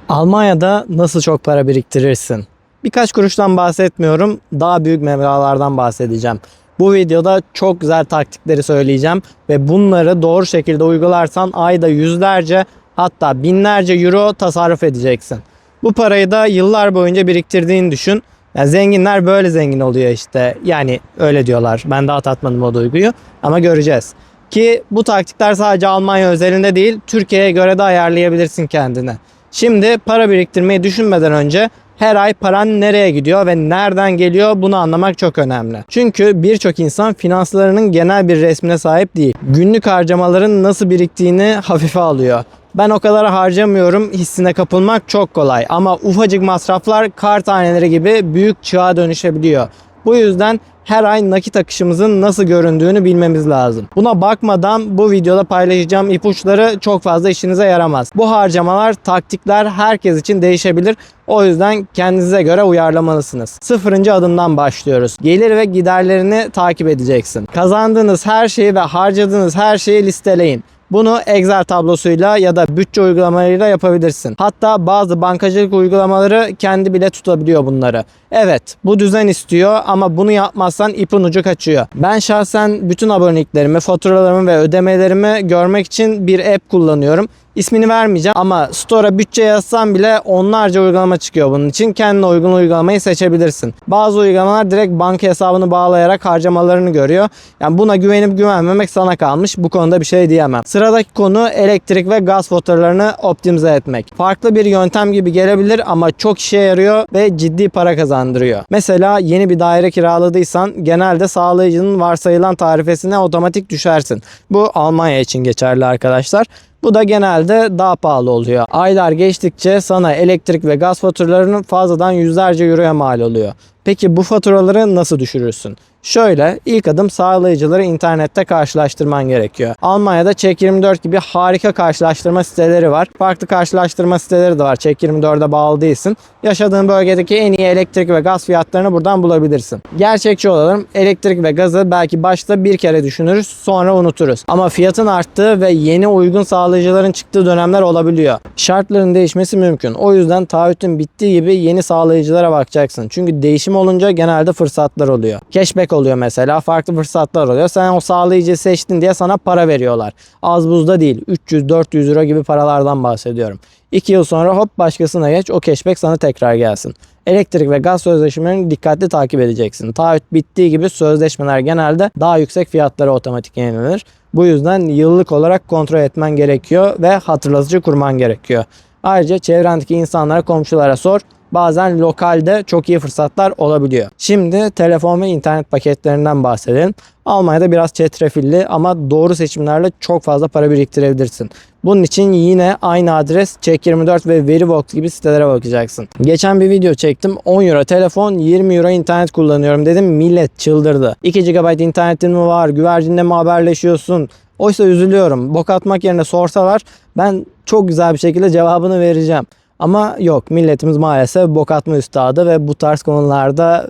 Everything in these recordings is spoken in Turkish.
Almanya'da nasıl çok para biriktirirsin? Birkaç kuruştan bahsetmiyorum, daha büyük meblağlardan bahsedeceğim. Bu videoda çok güzel taktikleri söyleyeceğim ve bunları doğru şekilde uygularsan ayda yüzlerce hatta binlerce euro tasarruf edeceksin. Bu parayı da yıllar boyunca biriktirdiğini düşün. Yani zenginler böyle zengin oluyor işte. Yani öyle diyorlar. Ben daha tatmadım o duyguyu ama göreceğiz. Ki bu taktikler sadece Almanya özelinde değil, Türkiye'ye göre de ayarlayabilirsin kendine. Şimdi para biriktirmeyi düşünmeden önce her ay paran nereye gidiyor ve nereden geliyor bunu anlamak çok önemli. Çünkü birçok insan finanslarının genel bir resmine sahip değil. Günlük harcamaların nasıl biriktiğini hafife alıyor. Ben o kadar harcamıyorum hissine kapılmak çok kolay ama ufacık masraflar kar taneleri gibi büyük çığa dönüşebiliyor. Bu yüzden her ay nakit akışımızın nasıl göründüğünü bilmemiz lazım. Buna bakmadan bu videoda paylaşacağım ipuçları çok fazla işinize yaramaz. Bu harcamalar, taktikler herkes için değişebilir. O yüzden kendinize göre uyarlamalısınız. 0. adımdan başlıyoruz. Gelir ve giderlerini takip edeceksin. Kazandığınız her şeyi ve harcadığınız her şeyi listeleyin. Bunu Excel tablosuyla ya da bütçe uygulamalarıyla yapabilirsin. Hatta bazı bankacılık uygulamaları kendi bile tutabiliyor bunları. Evet, bu düzen istiyor ama bunu yapmazsan ipin ucu kaçıyor. Ben şahsen bütün aboneliklerimi, faturalarımı ve ödemelerimi görmek için bir app kullanıyorum. İsmini vermeyeceğim ama Store'a bütçe yazsam bile onlarca uygulama çıkıyor bunun için. Kendine uygun uygulamayı seçebilirsin. Bazı uygulamalar direkt banka hesabını bağlayarak harcamalarını görüyor. Yani buna güvenip güvenmemek sana kalmış. Bu konuda bir şey diyemem. Sıradaki konu elektrik ve gaz faturalarını optimize etmek. Farklı bir yöntem gibi gelebilir ama çok işe yarıyor ve ciddi para kazandırıyor. Mesela yeni bir daire kiraladıysan genelde sağlayıcının varsayılan tarifesine otomatik düşersin. Bu Almanya için geçerli arkadaşlar. Bu da genelde daha pahalı oluyor. Aylar geçtikçe sana elektrik ve gaz faturalarının fazladan yüzlerce euroya mal oluyor. Peki bu faturaları nasıl düşürürsün? Şöyle, ilk adım sağlayıcıları internette karşılaştırman gerekiyor. Almanya'da Check24 gibi harika karşılaştırma siteleri var. Farklı karşılaştırma siteleri de var. Check24'e bağlı değilsin. Yaşadığın bölgedeki en iyi elektrik ve gaz fiyatlarını buradan bulabilirsin. Gerçekçi olalım. Elektrik ve gazı belki başta bir kere düşünürüz, sonra unuturuz. Ama fiyatın arttığı ve yeni uygun sağlayıcıların çıktığı dönemler olabiliyor. Şartların değişmesi mümkün. O yüzden taahhütün bittiği gibi yeni sağlayıcılara bakacaksın. Çünkü değişim olunca genelde fırsatlar oluyor. Cashback oluyor mesela. Farklı fırsatlar oluyor. Sen o sağlayıcıyı seçtin diye sana para veriyorlar. Az buzda değil. 300-400 euro gibi paralardan bahsediyorum. 2 yıl sonra hop başkasına geç, o cashback sana tekrar gelsin. Elektrik ve gaz sözleşmelerini dikkatli takip edeceksin. Taahhüt bittiği gibi sözleşmeler genelde daha yüksek fiyatlara otomatik yenilenir. Bu yüzden yıllık olarak kontrol etmen gerekiyor ve hatırlatıcı kurman gerekiyor. Ayrıca çevrendeki insanlara, komşulara sor. Bazen lokalde çok iyi fırsatlar olabiliyor. Şimdi telefon ve internet paketlerinden bahsedelim. Almanya'da biraz çetrefilli ama doğru seçimlerle çok fazla para biriktirebilirsin. Bunun için yine aynı adres Check24 ve Verivox gibi sitelere bakacaksın. Geçen bir video çektim. 10 euro telefon, 20 euro internet kullanıyorum dedim. Millet çıldırdı. 2 GB internetin mi var? Güvercinle mi haberleşiyorsun? Oysa üzülüyorum. Bok atmak yerine sorsalar ben çok güzel bir şekilde cevabını vereceğim. Ama yok, milletimiz maalesef bok atma üstadı ve bu tarz konularda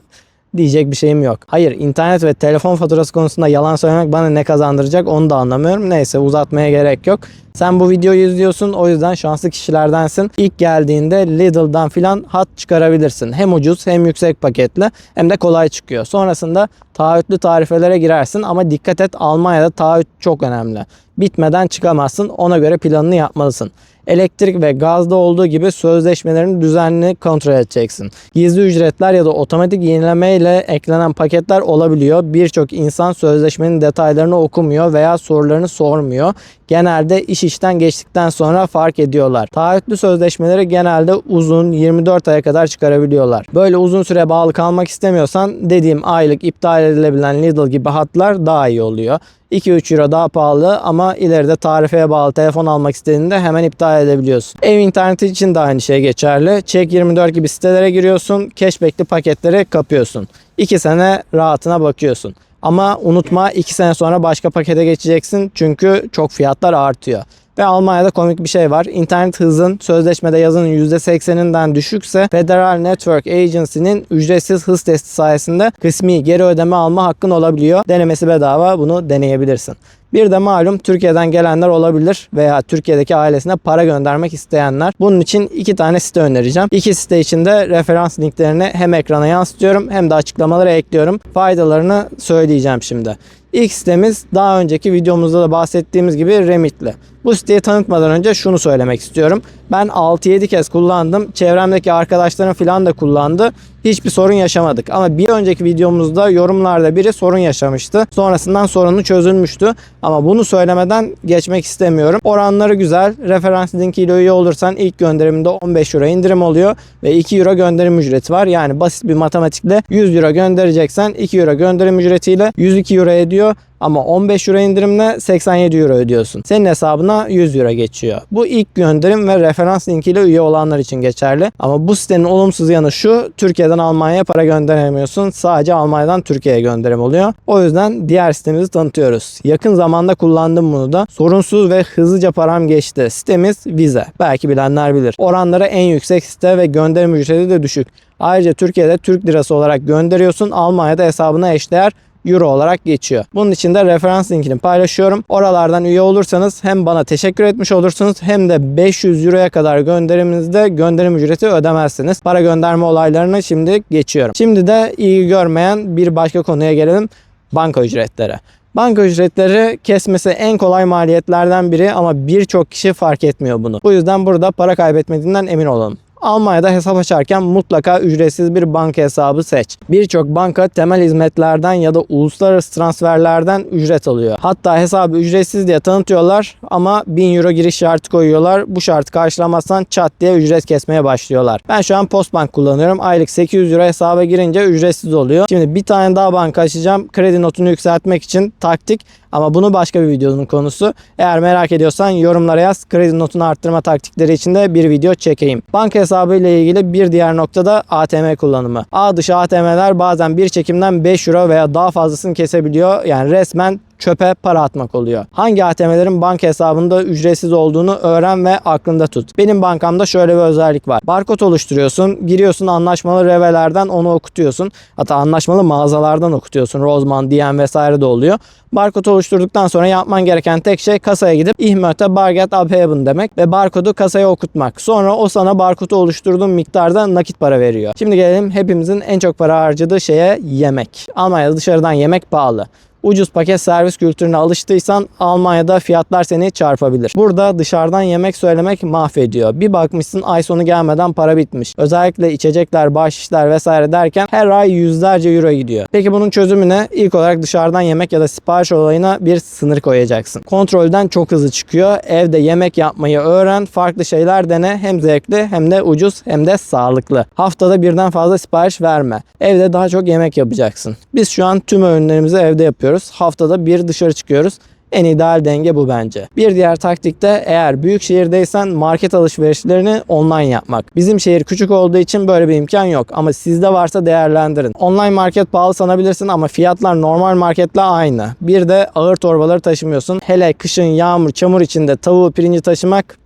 diyecek bir şeyim yok. Hayır, internet ve telefon faturası konusunda yalan söylemek bana ne kazandıracak onu da anlamıyorum. Neyse, uzatmaya gerek yok. Sen bu videoyu izliyorsun, o yüzden şanslı kişilerdensin. İlk geldiğinde Lidl'dan filan hat çıkarabilirsin. Hem ucuz hem yüksek paketli hem de kolay çıkıyor. Sonrasında taahhütlü tarifelere girersin ama dikkat et, Almanya'da taahhüt çok önemli. Bitmeden çıkamazsın, ona göre planını yapmalısın. Elektrik ve gazda olduğu gibi sözleşmelerini düzenli kontrol edeceksin. Gizli ücretler ya da otomatik yenileme ile eklenen paketler olabiliyor. Birçok insan sözleşmenin detaylarını okumuyor veya sorularını sormuyor. Genelde iş işten geçtikten sonra fark ediyorlar. Taahhütlü sözleşmeleri genelde uzun, 24 aya kadar çıkarabiliyorlar. Böyle uzun süre bağlı kalmak istemiyorsan dediğim aylık iptal edilebilen Lidl gibi hatlar daha iyi oluyor. 2-3 euro daha pahalı ama ileride tarifeye bağlı telefon almak istediğinde hemen iptal edebiliyorsun. Ev interneti için de aynı şey geçerli. Check24 gibi sitelere giriyorsun, cashback'li paketleri kapıyorsun. 2 sene rahatına bakıyorsun. Ama unutma, 2 sene sonra başka pakete geçeceksin çünkü çok fiyatlar artıyor. Ve Almanya'da komik bir şey var. İnternet hızın sözleşmede yazının %80'inden düşükse Federal Network Agency'nin ücretsiz hız testi sayesinde kısmi geri ödeme alma hakkın olabiliyor. Denemesi bedava, bunu deneyebilirsin. Bir de malum Türkiye'den gelenler olabilir veya Türkiye'deki ailesine para göndermek isteyenler. Bunun için 2 tane site önereceğim. 2 site için de referans linklerini hem ekrana yansıtıyorum hem de açıklamalara ekliyorum. Faydalarını söyleyeceğim şimdi. İlk sitemiz daha önceki videomuzda da bahsettiğimiz gibi Remitly. Bu siteyi tanıtmadan önce şunu söylemek istiyorum. Ben 6-7 kez kullandım. Çevremdeki arkadaşlarım falan da kullandı. Hiçbir sorun yaşamadık. Ama bir önceki videomuzda yorumlarda biri sorun yaşamıştı. Sonrasından sorunu çözülmüştü. Ama bunu söylemeden geçmek istemiyorum. Oranları güzel. Referans linkiyle üye olursan ilk gönderiminde 15 euro indirim oluyor. Ve 2 euro gönderim ücreti var. Yani basit bir matematikle 100 euro göndereceksen 2 euro gönderim ücretiyle 102 euro ediyor. Ama 15 euro indirimle 87 euro ödüyorsun. Senin hesabına 100 euro geçiyor. Bu ilk gönderim ve referans linkiyle üye olanlar için geçerli. Ama bu sitenin olumsuz yanı şu: Türkiye'den Almanya'ya para gönderemiyorsun. Sadece Almanya'dan Türkiye'ye gönderim oluyor. O yüzden diğer sitemizi tanıtıyoruz. Yakın zamanda kullandım bunu da. Sorunsuz ve hızlıca param geçti. Sitemiz Vize. Belki bilenler bilir. Oranları en yüksek site ve gönderim ücreti de düşük. Ayrıca Türkiye'de Türk lirası olarak gönderiyorsun. Almanya'da hesabına eşdeğer euro olarak geçiyor. Bunun için de referans linkini paylaşıyorum. Oralardan üye olursanız hem bana teşekkür etmiş olursunuz hem de 500 euroya kadar gönderiminizde gönderim ücreti ödemezsiniz. Para gönderme olaylarını şimdi geçiyorum. Şimdi de ilgi görmeyen bir başka konuya gelelim. Banka ücretleri. Banka ücretleri kesmesi en kolay maliyetlerden biri ama birçok kişi fark etmiyor bunu. Bu yüzden burada para kaybetmediğinden emin olalım. Almanya'da hesap açarken mutlaka ücretsiz bir banka hesabı seç. Birçok banka temel hizmetlerden ya da uluslararası transferlerden ücret alıyor. Hatta hesabı ücretsiz diye tanıtıyorlar ama 1000 euro giriş şartı koyuyorlar. Bu şartı karşılamazsan çat diye ücret kesmeye başlıyorlar. Ben şu an Postbank kullanıyorum. Aylık 800 euro hesaba girince ücretsiz oluyor. Şimdi bir tane daha banka açacağım. Kredi notunu yükseltmek için taktik. Ama bunu başka bir videonun konusu. Eğer merak ediyorsan yorumlara yaz. Kredi notunu arttırma taktikleri için de bir video çekeyim. Banka hesabı ile ilgili bir diğer nokta da ATM kullanımı. Ağ dışı ATM'ler bazen bir çekimden 5 euro veya daha fazlasını kesebiliyor. Yani resmen çöpe para atmak oluyor. Hangi ATM'lerin banka hesabında ücretsiz olduğunu öğren ve aklında tut. Benim bankamda şöyle bir özellik var. Barkod oluşturuyorsun, giriyorsun anlaşmalı revelerden onu okutuyorsun. Hatta anlaşmalı mağazalardan okutuyorsun. Rossmann, DM vesaire de oluyor. Barkod oluşturduktan sonra yapman gereken tek şey kasaya gidip ihmöte barget abheben demek ve barkodu kasaya okutmak. Sonra o sana barkodu oluşturduğun miktarda nakit para veriyor. Şimdi gelelim hepimizin en çok para harcadığı şeye: yemek. Almanya'da dışarıdan yemek pahalı. Ucuz paket servis kültürüne alıştıysan Almanya'da fiyatlar seni çarpabilir. Burada dışarıdan yemek söylemek mahvediyor. Bir bakmışsın ay sonu gelmeden para bitmiş. Özellikle içecekler, bahşişler vesaire derken her ay yüzlerce euro gidiyor. Peki bunun çözümü ne? İlk olarak dışarıdan yemek ya da sipariş olayına bir sınır koyacaksın. Kontrolden çok hızlı çıkıyor. Evde yemek yapmayı öğren. Farklı şeyler dene. Hem zevkli hem de ucuz hem de sağlıklı. Haftada birden fazla sipariş verme. Evde daha çok yemek yapacaksın. Biz şu an tüm öğünlerimizi evde yapıyoruz. Haftada bir dışarı çıkıyoruz. En ideal denge bu bence. Bir diğer taktik de eğer büyük şehirdeysen market alışverişlerini online yapmak. Bizim şehir küçük olduğu için böyle bir imkan yok ama sizde varsa değerlendirin. Online market pahalı sanabilirsin ama fiyatlar normal marketle aynı. Bir de ağır torbaları taşımıyorsun. Hele kışın yağmur, çamur içinde tavuğu, pirinci taşımak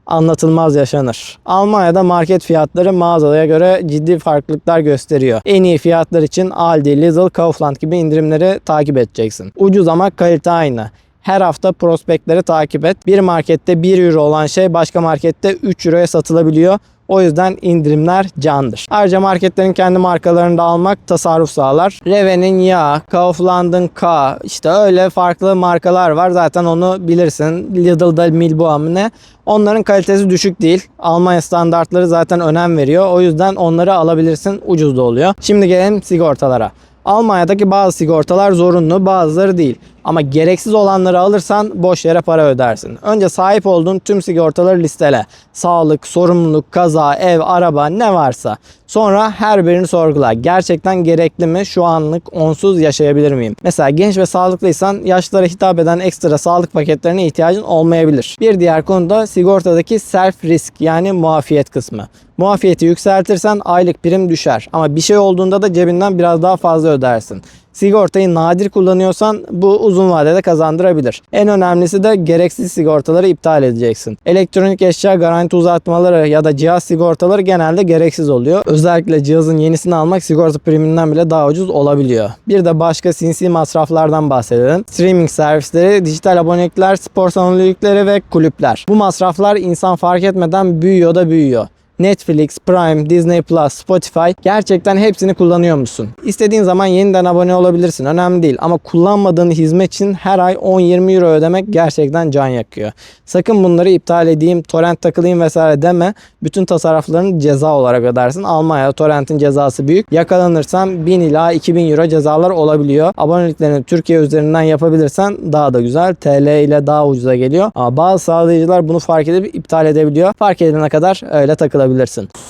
anlatılmaz yaşanır. Almanya'da market fiyatları mağazaya göre ciddi farklılıklar gösteriyor. En iyi fiyatlar için Aldi, Lidl, Kaufland gibi indirimleri takip edeceksin. Ucuz ama kalite aynı. Her hafta prospektleri takip et. Bir markette 1 euro olan şey başka markette 3 euroya satılabiliyor. O yüzden indirimler candır. Ayrıca marketlerin kendi markalarını da almak tasarruf sağlar. Reve'nin Ya, Kaufland'ın K, işte öyle farklı markalar var. Zaten onu bilirsin. Lidl'da Milboa mı ne? Onların kalitesi düşük değil. Almanya standartları zaten önem veriyor. O yüzden onları alabilirsin. Ucuz da oluyor. Şimdi gelelim sigortalara. Almanya'daki bazı sigortalar zorunlu, bazıları değil. Ama gereksiz olanları alırsan boş yere para ödersin. Önce sahip olduğun tüm sigortaları listele. Sağlık, sorumluluk, kaza, ev, araba ne varsa. Sonra her birini sorgula. Gerçekten gerekli mi? Şu anlık onsuz yaşayabilir miyim? Mesela genç ve sağlıklıysan yaşlılara hitap eden ekstra sağlık paketlerine ihtiyacın olmayabilir. Bir diğer konu da sigortadaki self risk yani muafiyet kısmı. Muafiyeti yükseltirsen aylık prim düşer ama bir şey olduğunda da cebinden biraz daha fazla ödersin. Sigortayı nadir kullanıyorsan bu uzun vadede kazandırabilir. En önemlisi de gereksiz sigortaları iptal edeceksin. Elektronik eşya garanti uzatmaları ya da cihaz sigortaları genelde gereksiz oluyor. Özellikle cihazın yenisini almak sigorta priminden bile daha ucuz olabiliyor. Bir de başka sinsi masraflardan bahsedelim. Streaming servisleri, dijital abonelikler, spor salonu üyelikleri ve kulüpler. Bu masraflar insan fark etmeden büyüyor da büyüyor. Netflix, Prime, Disney Plus, Spotify, gerçekten hepsini kullanıyor musun? İstediğin zaman yeniden abone olabilirsin. Önemli değil ama kullanmadığın hizmet için her ay 10-20 euro ödemek gerçekten can yakıyor. Sakın bunları iptal edeyim, torrent takılayım vesaire deme. Bütün tasarruflarını ceza olarak ödersin. Almanya'da torrentin cezası büyük. Yakalanırsan 1000 ila 2000 euro cezalar olabiliyor. Aboneliklerini Türkiye üzerinden yapabilirsen daha da güzel. TL ile daha ucuza geliyor. Ama bazı sağlayıcılar bunu fark edip iptal edebiliyor. Fark edene kadar öyle takılabilirsin.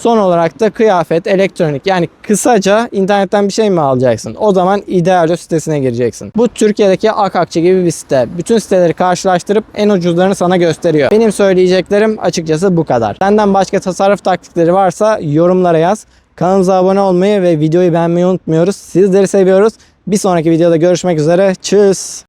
Son olarak da kıyafet, elektronik, yani kısaca internetten bir şey mi alacaksın? O zaman Idealo sitesine gireceksin. Bu Türkiye'deki Akakçe gibi bir site. Bütün siteleri karşılaştırıp en ucuzlarını sana gösteriyor. Benim söyleyeceklerim açıkçası bu kadar. Senden başka tasarruf taktikleri varsa yorumlara yaz. Kanalımıza abone olmayı ve videoyu beğenmeyi unutmuyoruz. Sizleri seviyoruz. Bir sonraki videoda görüşmek üzere. Tschüss.